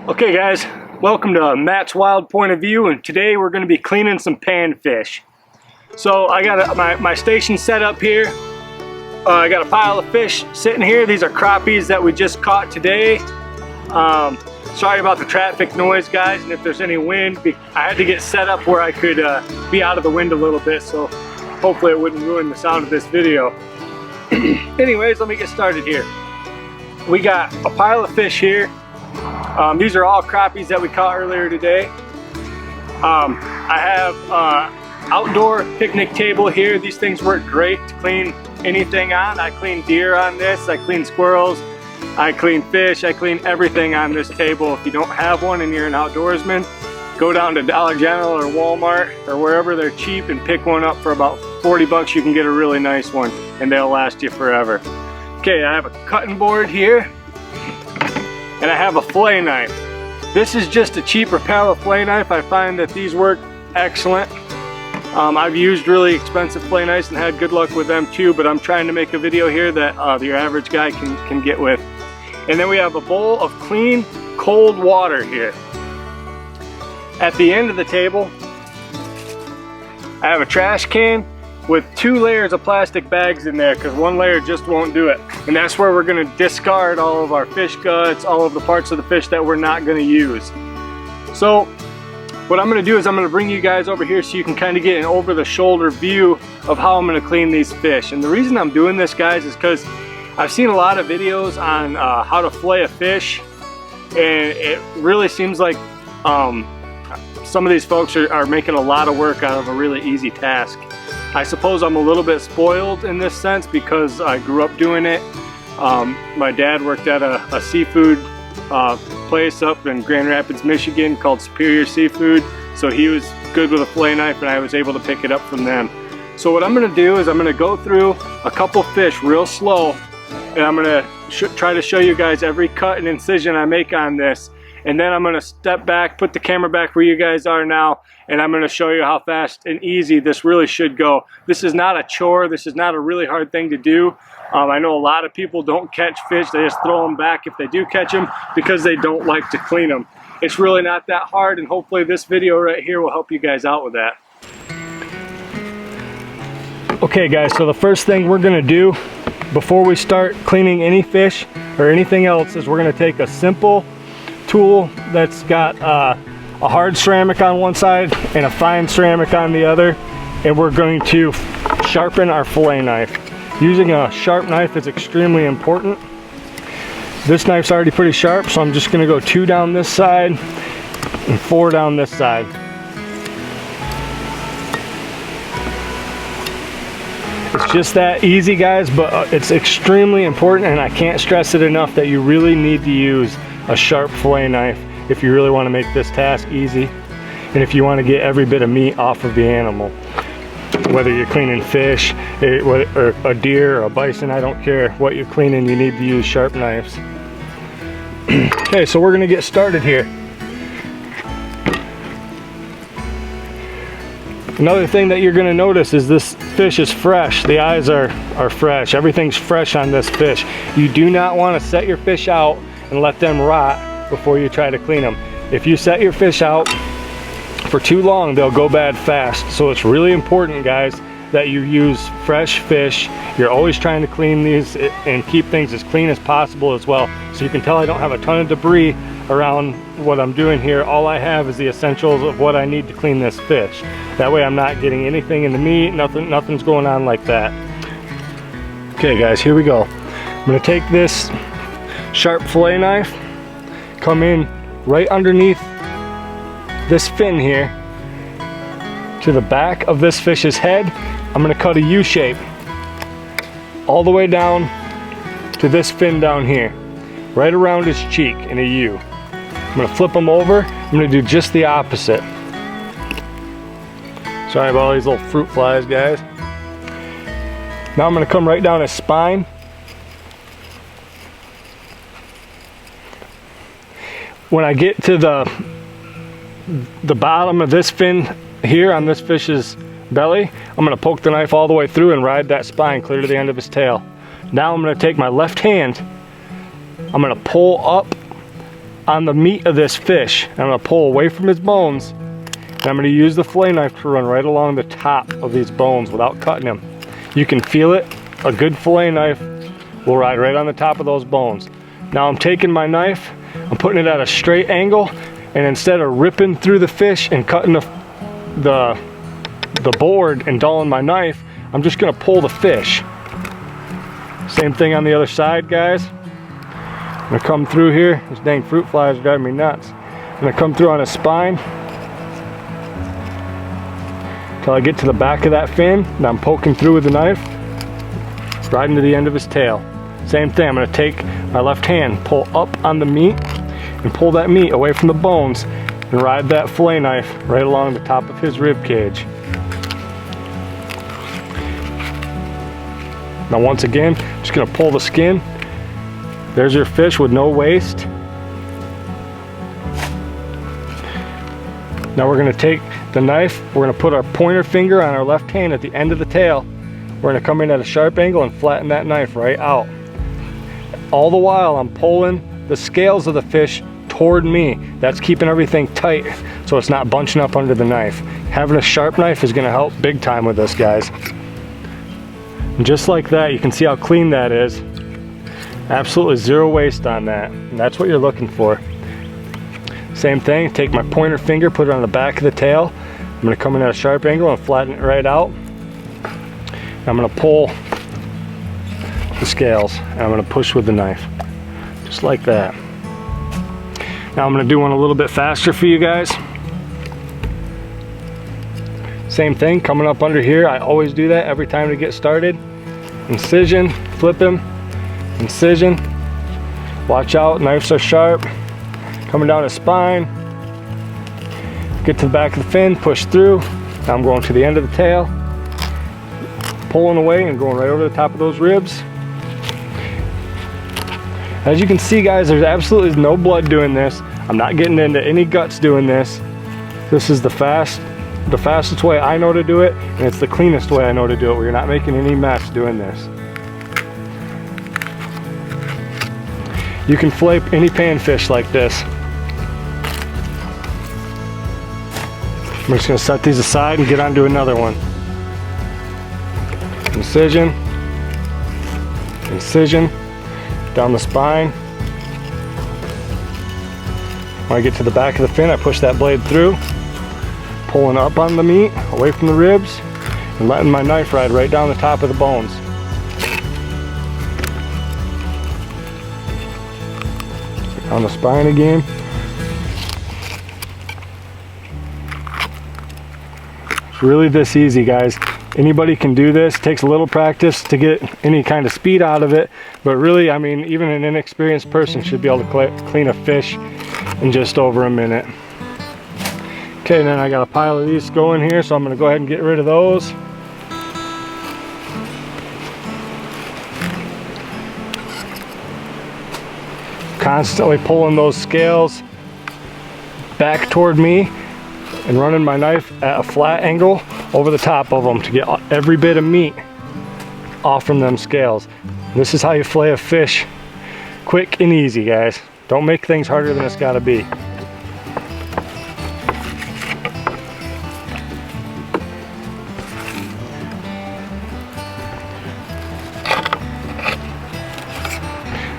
Okay guys, welcome to Matt's Wild Point of View, and today we're going to be cleaning some panfish. So I got my station set up here. I got a pile of fish sitting here. These are crappies that we just caught today. Sorry about the traffic noise guys, and if there's any wind, I had to get set up where I could be out of the wind a little bit, so hopefully it wouldn't ruin the sound of this video. Anyways, let me get started here. We got a pile of fish here. These are all crappies that we caught earlier today. I have outdoor picnic table here. These things work great to clean anything on. I clean deer on this, I clean squirrels, I clean fish, I clean everything on this table. If you don't have one and you're an outdoorsman, go down to Dollar General or Walmart or wherever they're cheap and pick one up for about 40 bucks. You can get a really nice one and they'll last you forever. Okay, I have a cutting board here. And I have a fillet knife. This is just a cheaper pallet fillet knife. I find that these work excellent. I've used really expensive fillet knives and had good luck with them too, but I'm trying to make a video here that your average guy can get with. And then we have a bowl of clean, cold water here. At the end of the table, I have a trash can with 2 layers of plastic bags in there because one layer just won't do it. And that's where we're gonna discard all of our fish guts, all of the parts of the fish that we're not gonna use. So what I'm gonna do is I'm gonna bring you guys over here so you can kind of get an over the shoulder view of how I'm gonna clean these fish. And the reason I'm doing this guys is because I've seen a lot of videos on how to fillet a fish, and it really seems like some of these folks are making a lot of work out of a really easy task. I suppose I'm a little bit spoiled in this sense because I grew up doing it. My dad worked at a seafood place up in Grand Rapids, Michigan called Superior Seafood. So he was good with a fillet knife and I was able to pick it up from them. So what I'm gonna do is I'm gonna go through a couple fish real slow, and I'm gonna try to show you guys every cut and incision I make on this. And then I'm gonna step back, put the camera back where you guys are now, and I'm gonna show you how fast and easy this really should go. This is not a chore, this is not a really hard thing to do. I know a lot of people don't catch fish, they just throw them back if they do catch them because they don't like to clean them. It's really not that hard, and hopefully this video right here will help you guys out with that. Okay guys, so the first thing we're gonna do before we start cleaning any fish or anything else is we're gonna take a simple tool that's got a hard ceramic on one side and a fine ceramic on the other, and we're going to sharpen our fillet knife. Using a sharp knife is extremely important. This knife's already pretty sharp, so I'm just going to go 2 down this side and 4 down this side. It's just that easy guys, but it's extremely important, and I can't stress it enough that you really need to use a sharp fillet knife if you really want to make this task easy, and if you want to get every bit of meat off of the animal. Whether you're cleaning fish or a deer or a bison, I don't care what you're cleaning, you need to use sharp knives. Okay, so we're going to get started here. Another thing that you're going to notice is this fish is fresh. The eyes are fresh. Everything's fresh on this fish. You do not want to set your fish out and let them rot before you try to clean them. If you set your fish out for too long, they'll go bad fast. So it's really important guys that you use fresh fish. You're always trying to clean these and keep things as clean as possible as well. So you can tell I don't have a ton of debris around what I'm doing here. All I have is the essentials of what I need to clean this fish. That way I'm not getting anything in the meat, nothing's going on like that. Okay guys, here we go. I'm gonna take this sharp fillet knife, come in right underneath this fin here to the back of this fish's head. I'm gonna cut a U shape all the way down to this fin down here, right around his cheek in a U. I'm gonna flip him over. I'm gonna do just the opposite. Sorry about all these little fruit flies, guys. Now I'm gonna come right down his spine. When I get to the bottom of this fin here on this fish's belly, I'm going to poke the knife all the way through and ride that spine clear to the end of his tail. Now I'm going to take my left hand, I'm going to pull up on the meat of this fish. I'm gonna pull away from his bones, and I'm gonna use the fillet knife to run right along the top of these bones without cutting them. You can feel it. A good fillet knife will ride right on the top of those bones. Now I'm taking my knife, I'm putting it at a straight angle, and instead of ripping through the fish and cutting the board and dulling my knife, I'm just gonna pull the fish. Same thing on the other side, guys. I'm gonna come through here. This dang fruit fly is driving me nuts. I'm gonna come through on his spine till I get to the back of that fin, and I'm poking through with the knife, right into the end of his tail. Same thing, I'm gonna take my left hand, pull up on the meat, and pull that meat away from the bones, and ride that fillet knife right along the top of his rib cage. Now once again, just gonna pull the skin. There's your fish with no waste. Now we're gonna take the knife, we're gonna put our pointer finger on our left hand at the end of the tail. We're gonna come in at a sharp angle and flatten that knife right out. All the while I'm pulling the scales of the fish toward me. That's keeping everything tight so it's not bunching up under the knife. Having a sharp knife is gonna help big time with this, guys. And just like that, you can see how clean that is. Absolutely zero waste on that. And that's what you're looking for. Same thing, take my pointer finger, put it on the back of the tail. I'm gonna come in at a sharp angle and flatten it right out. I'm gonna pull the scales and I'm gonna push with the knife. Just like that. Now I'm gonna do one a little bit faster for you guys. Same thing, coming up under here. I always do that every time to get started. Incision, flip him, incision. Watch out, knives are sharp. Coming down his spine. Get to the back of the fin, push through. Now I'm going to the end of the tail. Pulling away and going right over the top of those ribs. As you can see, guys, there's absolutely no blood doing this. I'm not getting into any guts doing this. This is the fastest way I know to do it, and it's the cleanest way I know to do it, where you're not making any mess doing this. You can fillet any panfish like this. I'm just gonna set these aside and get on to another one. Incision, incision, down the spine. When I get to the back of the fin, I push that blade through, pulling up on the meat, away from the ribs, and letting my knife ride right down the top of the bones. On the spine again. It's really this easy, guys. Anybody can do this. It takes a little practice to get any kind of speed out of it, but really, I mean, even an inexperienced person should be able to clean a fish in just over a minute. Okay, then I got a pile of these going here, so I'm gonna go ahead and get rid of those. Constantly pulling those scales back toward me and running my knife at a flat angle over the top of them to get every bit of meat off from them scales. This is how you fillet a fish quick and easy, guys. Don't make things harder than it's gotta be.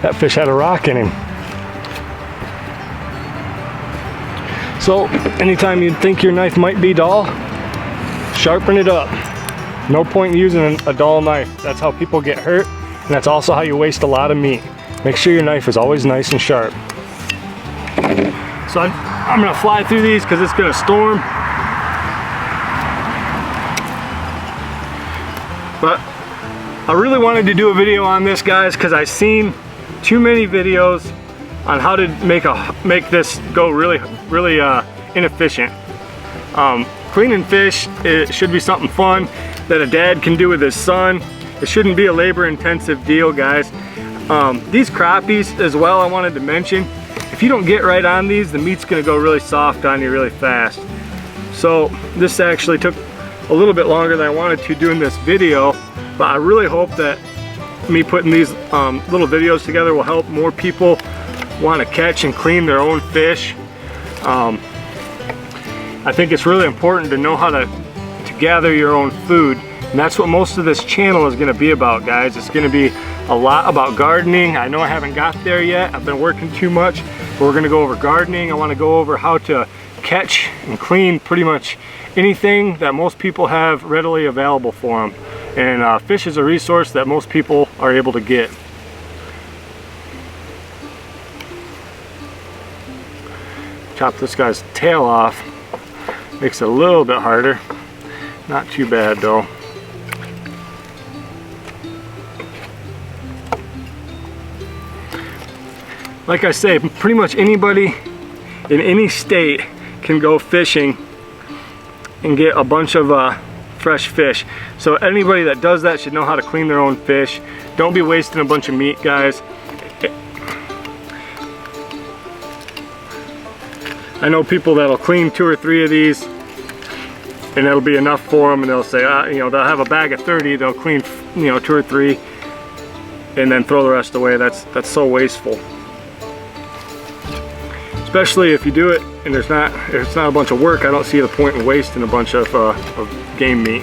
That fish had a rock in him. So anytime you think your knife might be dull, sharpen it up. No point in using a dull knife. That's how people get hurt, and that's also how you waste a lot of meat. Make sure your knife is always nice and sharp. So I'm gonna fly through these because it's gonna storm. But I really wanted to do a video on this, guys, because I've seen too many videos on how to make this go really inefficient. Cleaning fish, it should be something fun that a dad can do with his son. It shouldn't be a labor-intensive deal, guys. These crappies as well, I wanted to mention, if you don't get right on these, the meat's gonna go really soft on you really fast. So this actually took a little bit longer than I wanted to doing this video, but I really hope that me putting these little videos together will help more people want to catch and clean their own fish. I think it's really important to know how to gather your own food, and that's what most of this channel is going to be about, guys. It's going to be a lot about gardening. I know I haven't got there yet. I've been working too much, but we're going to go over gardening. I want to go over how to catch and clean pretty much anything that most people have readily available for them. And fish is a resource that most people are able to get. Chop this guy's tail off. Makes it a little bit harder. Not too bad though. Like I say, pretty much anybody in any state can go fishing and get a bunch of fresh fish. So anybody that does that should know how to clean their own fish. Don't be wasting a bunch of meat, guys. I know people that'll clean 2 or 3 of these and that'll be enough for them, and they'll say, you know, they'll have a bag of 30, they'll clean, you know, 2 or 3 and then throw the rest away. That's so wasteful. Especially if you do it and it's not a bunch of work. I don't see the point in wasting a bunch of game meat.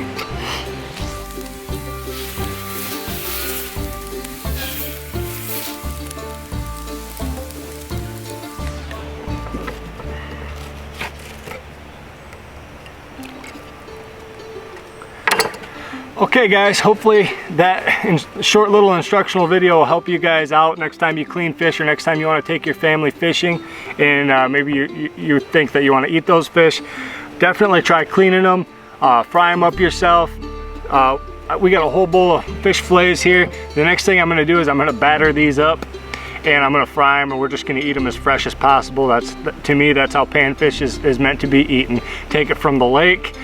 Okay guys, hopefully that short little instructional video will help you guys out next time you clean fish, or next time you want to take your family fishing and maybe you think that you want to eat those fish. Definitely try cleaning them, fry them up yourself. We got a whole bowl of fish fillets here. The next thing I'm going to do is I'm going to batter these up and I'm going to fry them, and we're just going to eat them as fresh as possible. To me, that's how panfish is meant to be eaten. Take it from the lake,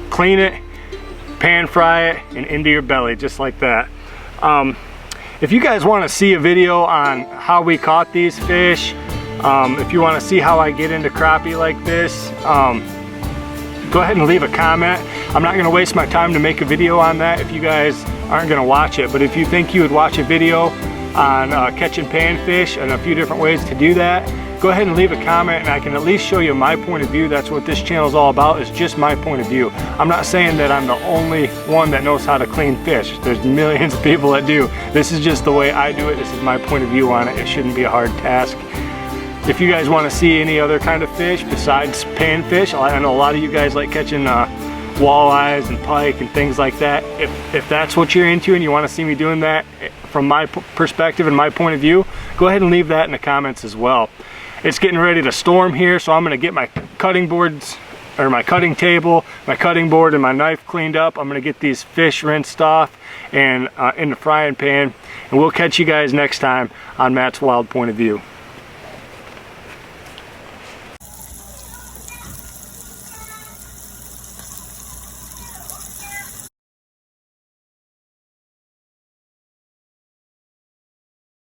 clean it, pan fry it, and into your belly, just like that. If you guys want to see a video on how we caught these fish, if you want to see how I get into crappie like this, go ahead and leave a comment. I'm not going to waste my time to make a video on that if you guys aren't going to watch it, but if you think you would watch a video on catching panfish and a few different ways to do that, go ahead and leave a comment and I can at least show you my point of view. That's what this channel is all about, is just my point of view. I'm not saying that I'm the only one that knows how to clean fish. There's millions of people that do. This is just the way I do it. This is my point of view on it. It shouldn't be a hard task. If you guys want to see any other kind of fish besides panfish, I know a lot of you guys like catching walleyes and pike and things like that. If that's what you're into and you want to see me doing that from my perspective and my point of view, go ahead and leave that in the comments as well. It's getting ready to storm here, so I'm going to get my cutting boards, or my cutting table, my cutting board, and my knife cleaned up. I'm going to get these fish rinsed off and in the frying pan, and we'll catch you guys next time on Matt's Wild Point of View.